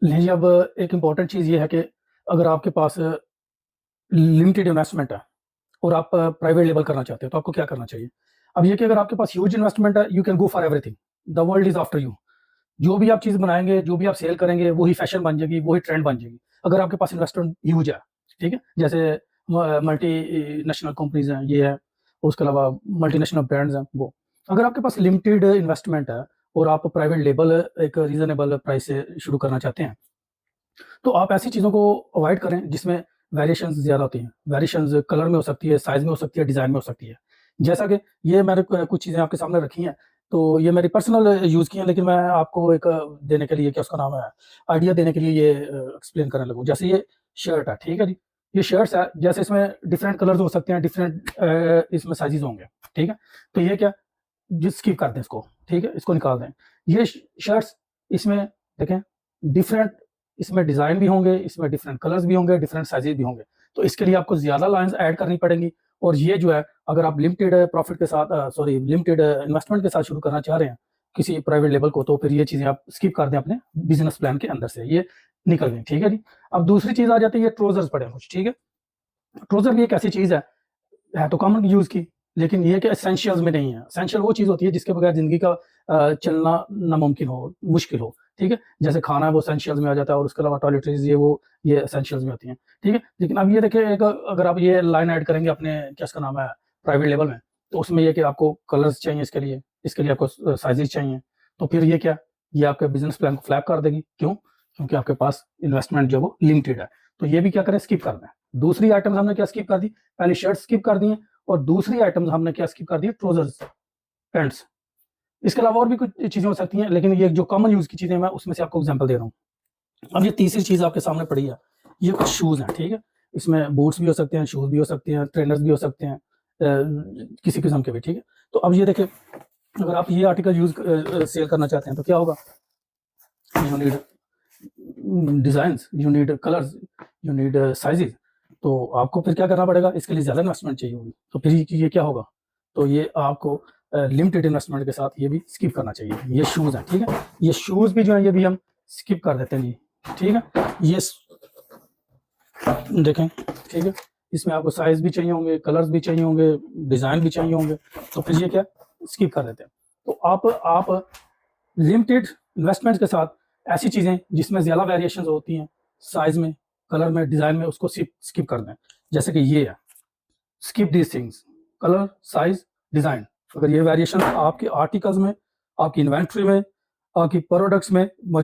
नहीं, अब एक इम्पॉर्टेंट चीज़ ये है कि अगर आपके पास लिमिटेड इन्वेस्टमेंट है और आप प्राइवेट लेवल करना चाहते हो, तो आपको क्या करना चाहिए? अब ये कि अगर आपके पास ह्यूज इन्वेस्टमेंट है, you can go for everything. The world is after you. जो भी आप चीज़ बनाएँगे, जो भी आप सेल करेंगे, वही फैशन बन जाएगी, वही ट्रेंड बन जाएगी। अगर आपके पास इन्वेस्टमेंट ह्यूज है, ठीक है? जैसे मल्टीनेशनल कंपनीज़ हैं, ये है, उसके अलावा मल्टीनेशनल ब्रांड्स हैं, वो। अगर आपके पास लिमिटेड इन्वेस्टमेंट है और आप प्राइवेट लेबल एक रीज़नेबल प्राइस से शुरू करना चाहते हैं, तो आप ऐसी चीज़ों को अवॉइड करें जिसमें वेरिएशंस ज़्यादा होती हैं। वेरिएशंस कलर में हो सकती है, साइज़ में हो सकती है, डिज़ाइन में हो सकती है। जैसा कि ये मैंने कुछ चीज़ें आपके सामने रखी हैं, तो ये मेरी पर्सनल यूज़ की हैं, लेकिन मैं आपको एक देने के लिए, क्या उसका नाम है, आइडिया देने के लिए ये एक्सप्लेन करने लगूँ। जैसे ये शर्ट है, ठीक है जी? ये शर्ट्स है, जैसे इसमें डिफरेंट कलर्स हो सकते हैं, डिफरेंट इसमें साइज़ेज़ होंगे, ठीक है? तो ये क्या, just स्किप कर दें इसको, ठीक है? इसको निकाल दें। ये शर्ट्स, इसमें देखें, डिफरेंट इसमें डिज़ाइन भी होंगे, इसमें डिफरेंट कलर्स भी होंगे, डिफरेंट साइज़ेज़ भी होंगे। तो इसके लिए आपको ज़्यादा लाइन्स ऐड करनी पड़ेंगी, और ये जो है, अगर आप लिमिटेड प्रॉफ़िट के साथ सॉरी लिमिटेड इन्वेस्टमेंट के साथ शुरू करना चाह रहे हैं, किसी प्राइवेट लेवल को, तो फिर ये चीज़ें आप स्किप कर दें अपने बिज़नेस प्लान के अंदर से, ये निकल गई, ठीक है जी? अब दूसरी चीज़ आ जाती है, ट्राउज़र्स पड़े हैं कुछ, ठीक है? ट्राउज़र भी एक ऐसी चीज़ है तो कॉमन यूज़ की, लेकिन ये कि एसेंशियल्स में नहीं है। एसेंशियल वो चीज़ होती है जिसके बगैर ज़िंदगी का चलना नामुमकिन हो, मुश्किल हो, ठीक है? जैसे खाना है, वो एसेंशियल्स में आ जाता है, और उसके अलावा टॉयलेटरीज़, ये एसेंशियल्स में होती हैं, ठीक है? लेकिन अब ये देखिए, एक अगर आप ये लाइन ऐड करेंगे अपने, क्या उसका नाम है, प्राइवेट लेवल में, तो उसमें ये कि आपको कलर्स चाहिए इसके लिए आपको साइज़ेज़ चाहिए, तो फिर ये क्या, ये आपके बिज़नेस प्लान को फ्लैप कर देगी। क्यों? क्योंकि आपके पास इन्वेस्टमेंट जो है वो लिमिटेड है। तो ये भी क्या करें, स्किप कर दें। दूसरी आइटम्स हमने क्या स्किप कर दी, पहले शर्ट स्किप कर दी है, और दूसरी आइटम्स हमने क्या स्किप कर दी है, ट्राउज़र्स, पैंट्स। इसके अलावा और भी कुछ चीज़ें हो सकती हैं, लेकिन ये जो कॉमन यूज़ की चीज़ें, मैं उसमें से आपको एग्ज़ाम्पल दे रहा हूँ। अब ये तीसरी चीज़ आपके सामने पड़ी है, ये कुछ शूज़ हैं, ठीक है? इसमें बूट्स भी हो सकते हैं, शूज़ भी हो सकते हैं, ट्रेनर्स भी हो सकते हैं, किसी किस्म के भी, ठीक है? तो अब ये देखिए, अगर आप ये आर्टिकल सेल करना चाहते हैं, तो क्या होगा? You need designs, you need colours, you need sizes. तो आपको फिर क्या करना पड़ेगा? इसके लिए ज़्यादा इन्वेस्टमेंट चाहिए होगी। तो फिर ये क्या होगा? तो ये आपको लिमिटेड इन्वेस्टमेंट के साथ ये भी स्किप करना चाहिए। ये शूज़ हैं, ठीक है? ये शूज़ भी जो है, ये भी हम स्किप कर देते हैं जी, ठीक है? ये देखें, ठीक है? इसमें आपको साइज़ भी चाहिए होंगे, कलर्स भी चाहिए होंगे, डिज़ाइन भी चाहिए होंगे, तो फिर ये क्या, स्किप कर देते हैं। तो आप लिमिटेड इन्वेस्टमेंट के साथ ऐसी चीज़ें जिसमें ज़्यादा वेरिएशंस होती हैं, साइज़ में, कलर में, डिज़ाइन में, उसको स्किप कर दें। जैसे कि ये है, skip these things, colour, size, design. अगर ये वेरिएशन आपके आर्टिकल्स में, आपकी इन्वेंटरी में, आपकी प्रोडक्ट्स में